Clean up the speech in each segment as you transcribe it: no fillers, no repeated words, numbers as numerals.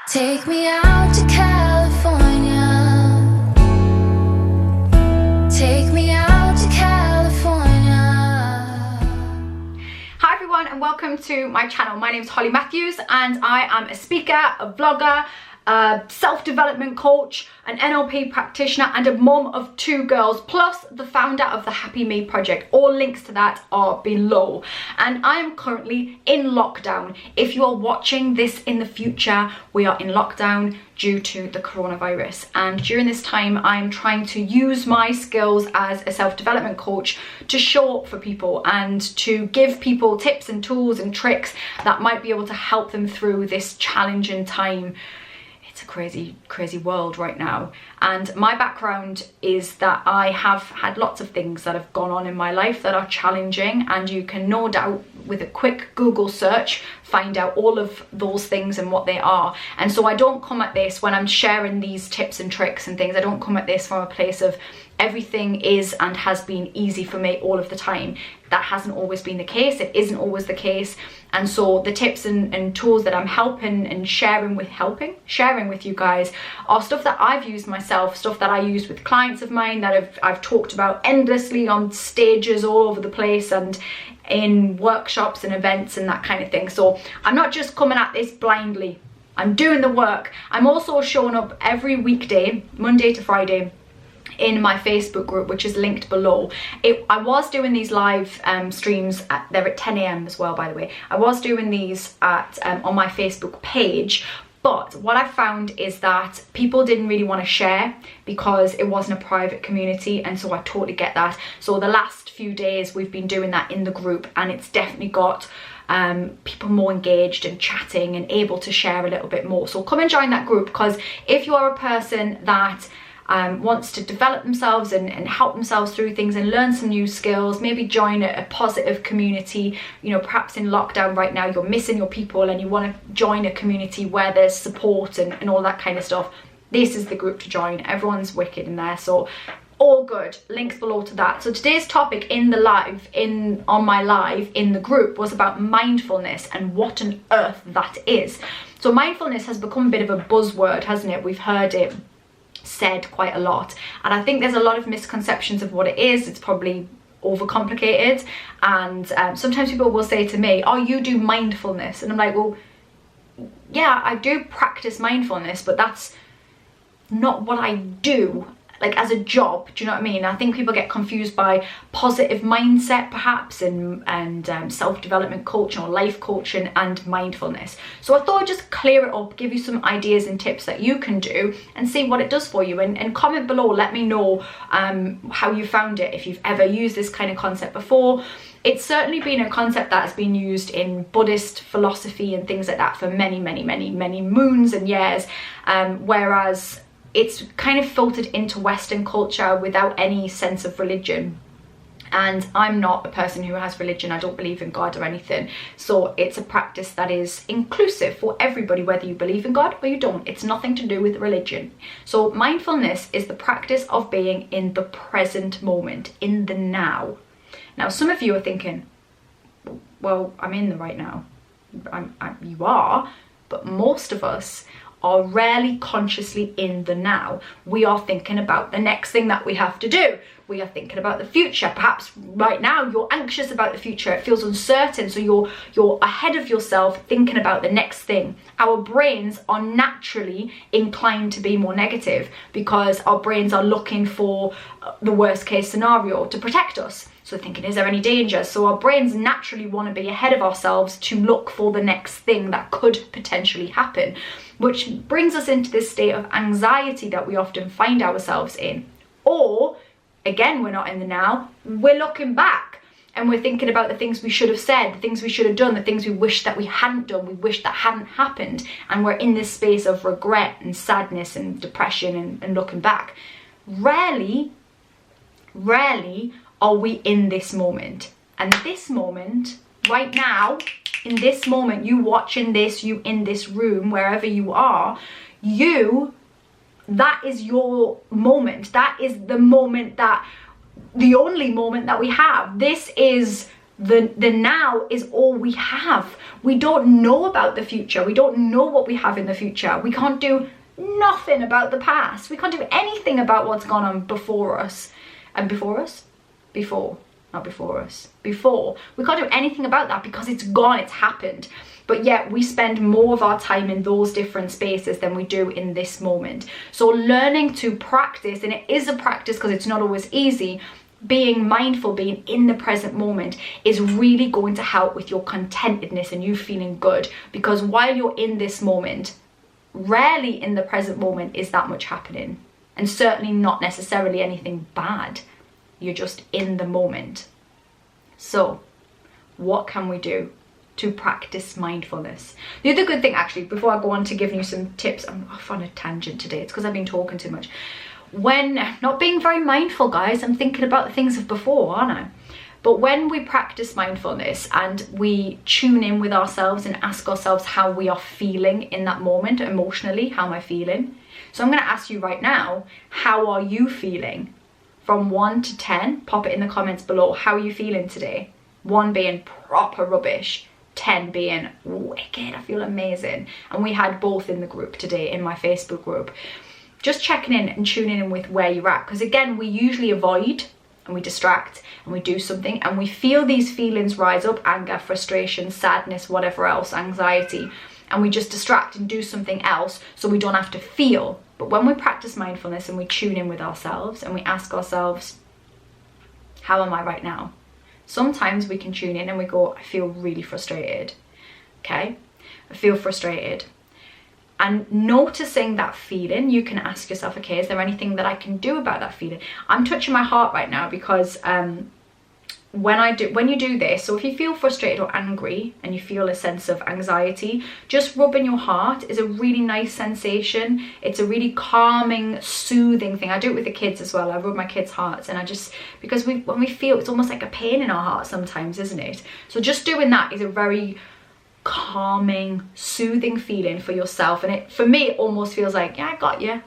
Take me out to California. Take me out to California. Hi everyone and welcome to my channel. My name is Holly Matthews and I am a speaker, a vlogger, a self-development coach, an NLP practitioner and a mom of 2 girls, plus the founder of the Happy Me project. All links to that are below. And I am currently in lockdown. If you are watching this in the future, we are in lockdown due to the coronavirus. And during this time, I'm trying to use my skills as a self-development coach to show up for people and to give people tips and tools and tricks that might be able to help them through this challenging time. It's a crazy world right now, and my background is that I have had lots of things that have gone on in my life that are challenging, and you can no doubt with a quick Google search find out all of those things and what they are. And so I don't come at this, when I'm sharing these tips and tricks and things, I don't come at this from a place of everything is and has been easy for me all of the time. That hasn't always been the case. It isn't always the case. And so the tips and tools that I'm sharing with you guys are stuff that I've used myself, stuff that I use with clients of mine, that I've talked about endlessly on stages all over the place and in workshops and events and that kind of thing. So I'm not just coming at this blindly. I'm doing the work. I'm also showing up every weekday, Monday to Friday, in my Facebook group, which is linked below. I was doing these live streams, they're at 10 AM as well, by the way. I was doing these on my Facebook page, but what I found is that people didn't really want to share because it wasn't a private community, and so I totally get that. So the last few days we've been doing that in the group, and it's definitely got people more engaged and chatting and able to share a little bit more. So come and join that group, because if you are a person that wants to develop themselves and help themselves through things and learn some new skills, maybe join a positive community, you know, perhaps in lockdown right now you're missing your people and you want to join a community where there's support and all that kind of stuff, this is the group to join. Everyone's wicked in there, so all good. Links below to that. So today's topic on my live in the group was about mindfulness and what on earth that is. So mindfulness has become a bit of a buzzword, hasn't it? We've heard it said quite a lot, and I think there's a lot of misconceptions of what it is. It's probably overcomplicated, and sometimes people will say to me, oh, you do mindfulness, and I'm like, well, yeah, I do practice mindfulness, but that's not what I do like as a job. Do you know what I mean? I think people get confused by positive mindset perhaps and self-development coaching or life coaching and mindfulness. So I thought I'd just clear it up, give you some ideas and tips that you can do and see what it does for you, and comment below, let me know how you found it, if you've ever used this kind of concept before. It's certainly been a concept that has been used in Buddhist philosophy and things like that for many moons and years, whereas it's kind of filtered into Western culture without any sense of religion. And I'm not a person who has religion. I don't believe in God or anything. So it's a practice that is inclusive for everybody, whether you believe in God or you don't. It's nothing to do with religion. So mindfulness is the practice of being in the present moment, in the now. Now, some of you are thinking, well, I'm in the right now. You are, but most of us are rarely consciously in the now. We are thinking about the next thing that we have to do. We are thinking about the future. Perhaps right now you're anxious about the future. It feels uncertain, so you're ahead of yourself thinking about the next thing. Our brains are naturally inclined to be more negative because our brains are looking for the worst case scenario to protect us. So thinking, is there any danger? So our brains naturally want to be ahead of ourselves to look for the next thing that could potentially happen, which brings us into this state of anxiety that we often find ourselves in. Or, again, we're not in the now, we're looking back and we're thinking about the things we should have said, the things we should have done, the things we wish that we hadn't done, we wish that hadn't happened, and we're in this space of regret and sadness and depression and looking back. Rarely are we in this moment. And this moment, right now, in this moment, you watching this, you in this room, wherever you are, that is your moment. That is the moment, the only moment that we have. This is the now is all we have. We don't know about the future. We don't know what we have in the future. We can't do nothing about the past. We can't do anything about what's gone on before us. And before us? Before. Not before us. Before. We can't do anything about that because it's gone, it's happened. But yet we spend more of our time in those different spaces than we do in this moment. So learning to practice, and it is a practice because it's not always easy, being mindful, being in the present moment is really going to help with your contentedness and you feeling good. Because while you're in this moment, rarely in the present moment is that much happening. And certainly not necessarily anything bad. You're just in the moment. So what can we do to practice mindfulness? The other good thing, actually, before I go on to giving you some tips, I'm off on a tangent today. It's because I've been talking too much. When not being very mindful, guys, I'm thinking about the things of before, aren't I? But when we practice mindfulness and we tune in with ourselves and ask ourselves how we are feeling in that moment emotionally, how am I feeling? So I'm going to ask you right now, how are you feeling? From 1 to 10, pop it in the comments below. How are you feeling today? 1 being proper rubbish, 10 being wicked, I feel amazing. And we had both in the group today, in my Facebook group. Just checking in and tuning in with where you're at. Because again, we usually avoid and we distract and we do something and we feel these feelings rise up, anger, frustration, sadness, whatever else, anxiety. And we just distract and do something else so we don't have to feel. But when we practice mindfulness and we tune in with ourselves and we ask ourselves, how am I right now? Sometimes we can tune in and we go, I feel really frustrated. Okay, I feel frustrated. And noticing that feeling, you can ask yourself, okay, is there anything that I can do about that feeling? I'm touching my heart right now because when you do this, so if you feel frustrated or angry and you feel a sense of anxiety, just rubbing your heart is a really nice sensation. It's a really calming, soothing thing. I do it with the kids as well. I rub my kids' hearts and I just, because when we feel, it's almost like a pain in our heart sometimes, isn't it? So just doing that is a very calming, soothing feeling for yourself. And it, for me, it almost feels like, yeah, I got you.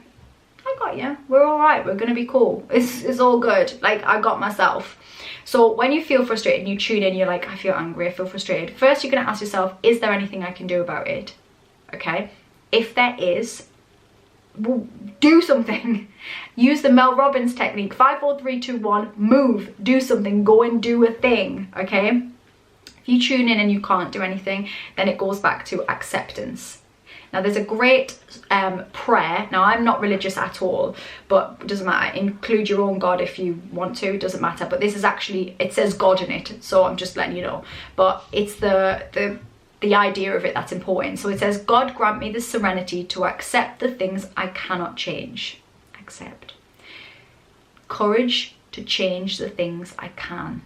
We're all right. We're going to be cool. It's all good. Like, I got myself. So when you feel frustrated and you tune in, you're like, I feel angry, I feel frustrated. First, you're going to ask yourself, is there anything I can do about it? Okay. If there is, well, do something. Use the Mel Robbins technique. 5, 4, 3, 2, 1. Move. Do something. Go and do a thing. Okay. If you tune in and you can't do anything, then it goes back to acceptance. Now there's a great prayer. Now I'm not religious at all, but it doesn't matter. Include your own God if you want to, it doesn't matter. But this is actually, it says God in it, so I'm just letting you know. But it's the idea of it that's important. So it says, God grant me the serenity to accept the things I cannot change. Accept. Courage to change the things I can.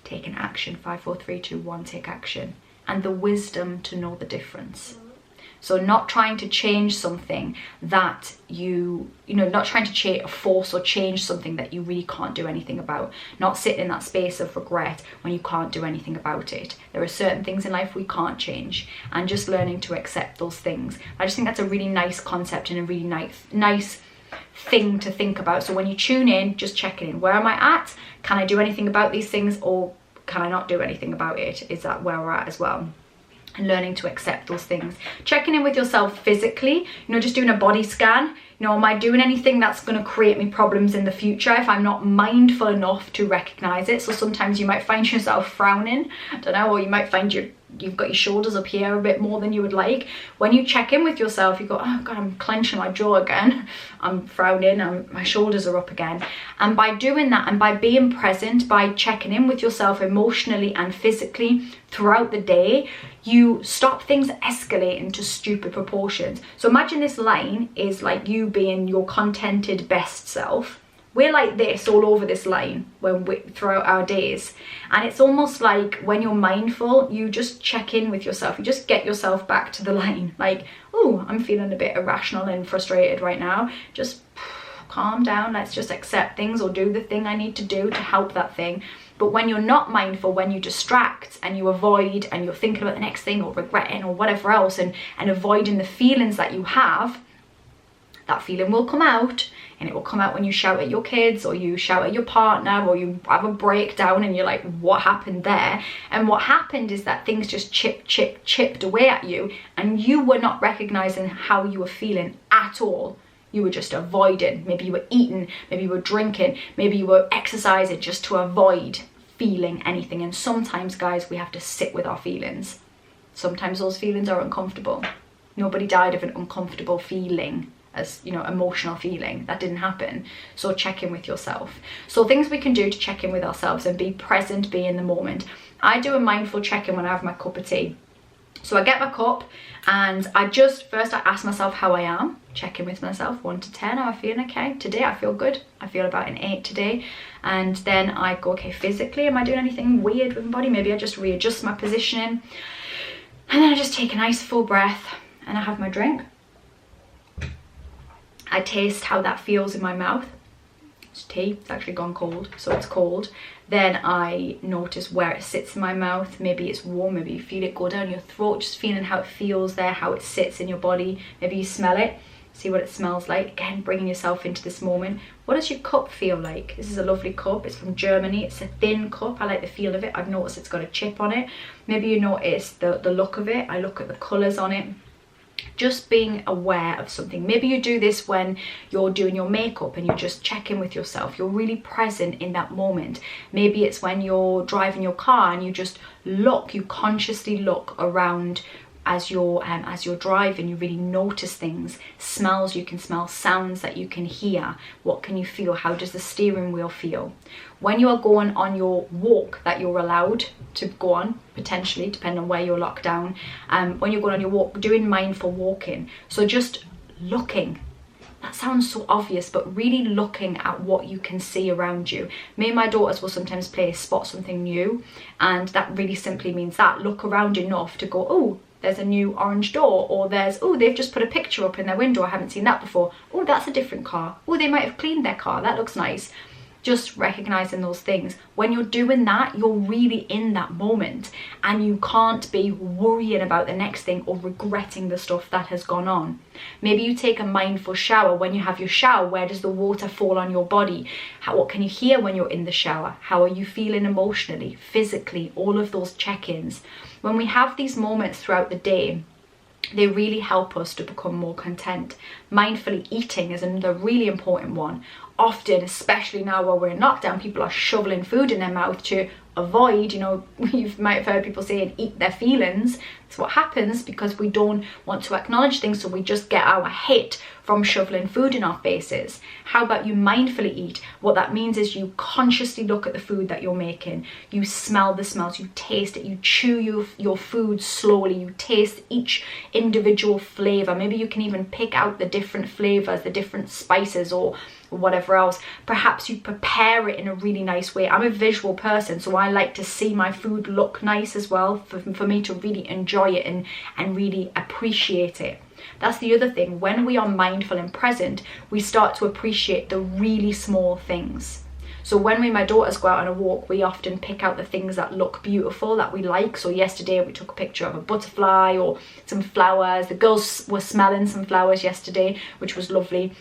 Take an action. 5, 4, 3, 2, 1, take action. And the wisdom to know the difference. So not trying to change something that not trying to force or change something that you really can't do anything about. Not sitting in that space of regret when you can't do anything about it. There are certain things in life we can't change, and just learning to accept those things. I just think that's a really nice concept and a really nice thing to think about. So when you tune in, just checking in. Where am I at? Can I do anything about these things, or can I not do anything about it? Is that where we're at as well? And learning to accept those things. Checking in with yourself physically, just doing a body scan. Am I doing anything that's going to create me problems in the future if I'm not mindful enough to recognize it? So sometimes you might find yourself frowning, I don't know, or you might find you've got your shoulders up here a bit more than you would like. When you check in with yourself, you go, oh God, I'm clenching my jaw again. I'm frowning, my shoulders are up again. And by doing that and by being present, by checking in with yourself emotionally and physically throughout the day, you stop things escalating to stupid proportions. So imagine this line is like you being your contented best self. We're like this all over this line throughout our days. And it's almost like when you're mindful, you just check in with yourself. You just get yourself back to the line. Like, oh, I'm feeling a bit irrational and frustrated right now. Just calm down. Let's just accept things or do the thing I need to do to help that thing. But when you're not mindful, when you distract and you avoid and you're thinking about the next thing or regretting or whatever else and avoiding the feelings that you have, that feeling will come out, and it will come out when you shout at your kids, or you shout at your partner, or you have a breakdown and you're like, what happened there? And what happened is that things just chipped away at you, and you were not recognizing how you were feeling at all. You were just avoiding. Maybe you were eating, maybe you were drinking, maybe you were exercising just to avoid feeling anything. And sometimes, guys, we have to sit with our feelings. Sometimes those feelings are uncomfortable. Nobody died of an uncomfortable feeling, as you know, emotional feeling. That didn't happen. So check in with yourself. So things we can do to check in with ourselves and be present, be in the moment. I do a mindful check-in when I have my cup of tea. So I get my cup and I ask myself how I am, check in with myself, 1 to 10, am I feeling okay? Today I feel good, I feel about an 8 today. And then I go, okay, physically, am I doing anything weird with my body? Maybe I just readjust my positioning. And then I just take a nice full breath and I have my drink. I taste how that feels in my mouth. It's tea, it's actually gone cold, so it's cold. Then I notice where it sits in my mouth. Maybe it's warm, maybe you feel it go down your throat, just feeling how it feels there, how it sits in your body. Maybe you smell it, see what it smells like. Again, bringing yourself into this moment. What does your cup feel like? This is a lovely cup, it's from Germany, it's a thin cup. I like the feel of it. I've noticed it's got a chip on it. Maybe you notice the look of it. I look at the colours on it. Just being aware of something. Maybe you do this when you're doing your makeup and you just check in with yourself. You're really present in that moment. Maybe it's when you're driving your car and you just look, you consciously look around as you're driving. You really notice things, smells you can smell, sounds that you can hear. What can you feel? How does the steering wheel feel? When you are going on your walk that you're allowed to go on, potentially, depending on where you're locked down, when you're going on your walk, doing mindful walking. So just looking. That sounds so obvious, but really looking at what you can see around you. Me and my daughters will sometimes play spot something new, and that really simply means that. Look around enough to go, oh, there's a new orange door, or there's, oh, they've just put a picture up in their window, I haven't seen that before. Oh, that's a different car. Oh, they might have cleaned their car, that looks nice. Just recognizing those things. When you're doing that, you're really in that moment, and you can't be worrying about the next thing or regretting the stuff that has gone on. Maybe you take a mindful shower. When you have your shower, where does the water fall on your body? What can you hear when you're in the shower? How are you feeling emotionally, physically? All of those check-ins. When we have these moments throughout the day, they really help us to become more content. Mindfully eating is another really important one. Often, especially now while we're in lockdown, people are shoveling food in their mouth to avoid, you know, you might have heard people saying eat their feelings. It's what happens because we don't want to acknowledge things, so we just get our hit from shoveling food in our faces. How about you mindfully eat? What that means is you consciously look at the food that you're making, you smell the smells, you taste it, you chew your food slowly, you taste each individual flavour. Maybe you can even pick out the different flavours, the different spices or whatever else. Perhaps you prepare it in a really nice way. I'm a visual person, so I like to see my food look nice as well, for me to really enjoy it and really appreciate it. That's the other thing. When we are mindful and present, we start to appreciate the really small things. So when we and my daughters go out on a walk, we often pick out the things that look beautiful, that we like. So yesterday we took a picture of a butterfly or some flowers. The girls were smelling some flowers yesterday, which was lovely.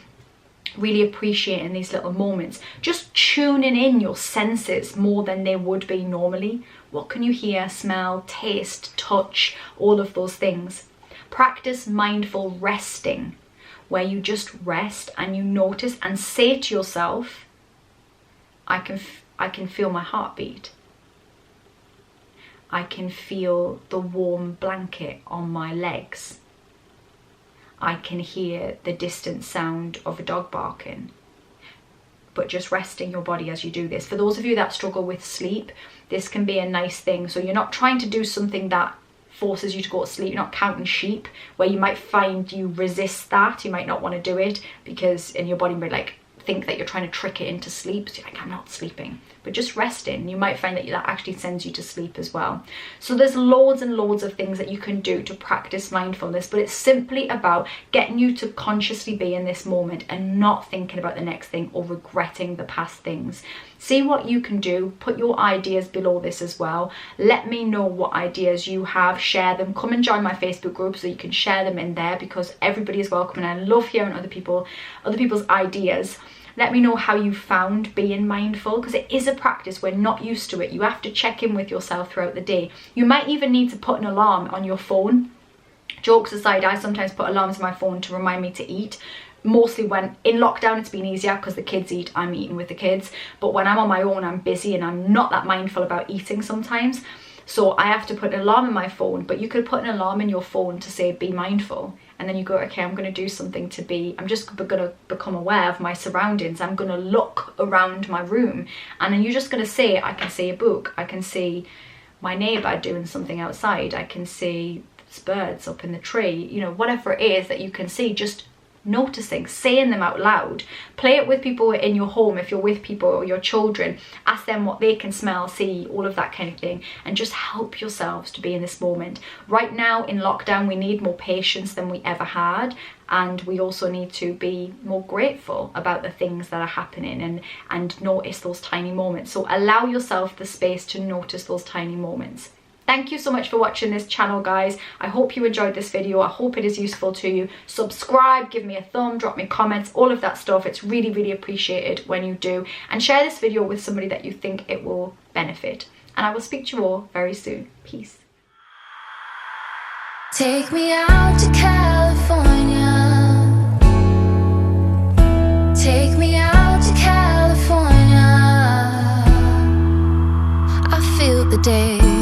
Really appreciating these little moments. Just tuning in your senses more than they would be normally. What can you hear, smell, taste, touch, all of those things. Practice mindful resting, where you just rest and you notice and say to yourself, I can feel my heartbeat. I can feel the warm blanket on my legs. I can hear the distant sound of a dog barking. But just resting your body as you do this. For those of you that struggle with sleep, this can be a nice thing. So you're not trying to do something that forces you to go to sleep. You're not counting sheep, where you might find you resist that. You might not want to do it because in your body might like think that you're trying to trick it into sleep. So you're like, I'm not sleeping. but just resting, you might find that that actually sends you to sleep as well. So there's loads and loads of things that you can do to practice mindfulness, but it's simply about getting you to consciously be in this moment and not thinking about the next thing or regretting the past things. See what you can do. Put your ideas below this as well. Let me know what ideas you have. Share them. Come and join my Facebook group so you can share them in there, because everybody is welcome and I love hearing other people's ideas. Let me know how you found being mindful, because it is a practice. We're not used to it. You have to check in with yourself throughout the day. You might even need to put an alarm on your phone. Jokes aside, I sometimes put alarms on my phone to remind me to eat. Mostly when in lockdown it's been easier because the kids eat, I'm eating with the kids. But when I'm on my own, I'm busy and I'm not that mindful about eating sometimes. So I have to put an alarm in my phone, but you could put an alarm in your phone to say, be mindful. And then you go, okay, I'm going to do something to be, I'm just going to become aware of my surroundings. I'm going to look around my room. And then you're just going to say, I can see a book. I can see my neighbour doing something outside. I can see birds up in the tree. You know, whatever it is that you can see, just noticing, saying them out loud. Play it with people in your home. If you're with people or your children, ask them what they can smell, see, all of that kind of thing, and just help yourselves to be in this moment. Right now in lockdown, we need more patience than we ever had, and we also need to be more grateful about the things that are happening and notice those tiny moments. So allow yourself the space to notice those tiny moments. Thank you so much for watching this channel, guys. I hope you enjoyed this video. I hope it is useful to you. Subscribe, give me a thumb, drop me comments, all of that stuff. It's really, really appreciated when you do. And share this video with somebody that you think it will benefit. And I will speak to you all very soon. Peace. Take me out to California. Take me out to California. I feel the day.